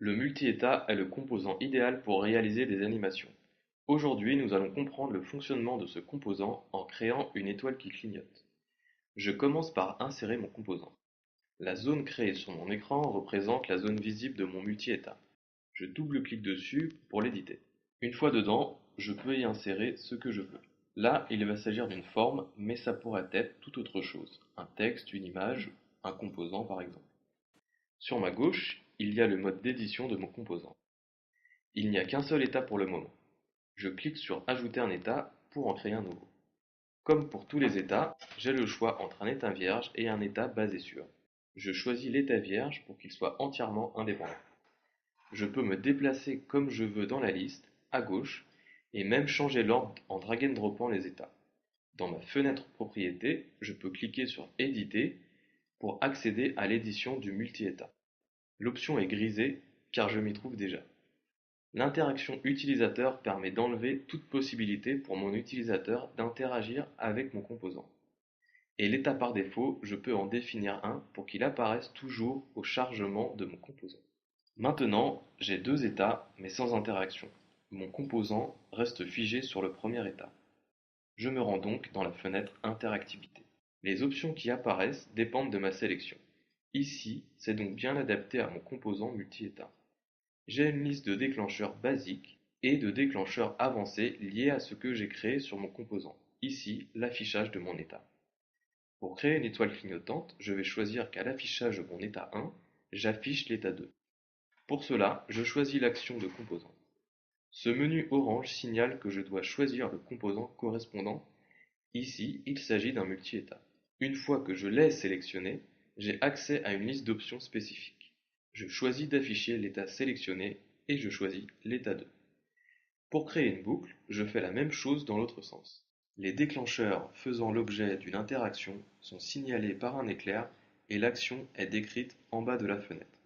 Le multi-état est le composant idéal pour réaliser des animations. Aujourd'hui, nous allons comprendre le fonctionnement de ce composant en créant une étoile qui clignote. Je commence par insérer mon composant. La zone créée sur mon écran représente la zone visible de mon multi-état. Je double-clique dessus pour l'éditer. Une fois dedans, je peux y insérer ce que je veux. Là, il va s'agir d'une forme, mais ça pourrait être tout autre chose. Un texte, une image, un composant par exemple. Sur ma gauche, il y a le mode d'édition de mon composant. Il n'y a qu'un seul état pour le moment. Je clique sur Ajouter un état pour en créer un nouveau. Comme pour tous les états, j'ai le choix entre un état vierge et un état basé sur. Je choisis l'état vierge pour qu'il soit entièrement indépendant. Je peux me déplacer comme je veux dans la liste, à gauche, et même changer l'ordre en drag and droppant les états. Dans ma fenêtre propriété, je peux cliquer sur Éditer pour accéder à l'édition du multi-état. L'option est grisée car je m'y trouve déjà. L'interaction utilisateur permet d'enlever toute possibilité pour mon utilisateur d'interagir avec mon composant. Et l'état par défaut, je peux en définir un pour qu'il apparaisse toujours au chargement de mon composant. Maintenant, j'ai deux états mais sans interaction. Mon composant reste figé sur le premier état. Je me rends donc dans la fenêtre Interactivité. Les options qui apparaissent dépendent de ma sélection. Ici, c'est donc bien adapté à mon composant multi-état. J'ai une liste de déclencheurs basiques et de déclencheurs avancés liés à ce que j'ai créé sur mon composant. Ici, l'affichage de mon état. Pour créer une étoile clignotante, je vais choisir qu'à l'affichage de mon état 1, j'affiche l'état 2. Pour cela, je choisis l'action de composant. Ce menu orange signale que je dois choisir le composant correspondant. Ici, il s'agit d'un multi-état. Une fois que je l'ai sélectionné, j'ai accès à une liste d'options spécifiques. Je choisis d'afficher l'état sélectionné et je choisis l'état 2. Pour créer une boucle, je fais la même chose dans l'autre sens. Les déclencheurs faisant l'objet d'une interaction sont signalés par un éclair et l'action est décrite en bas de la fenêtre.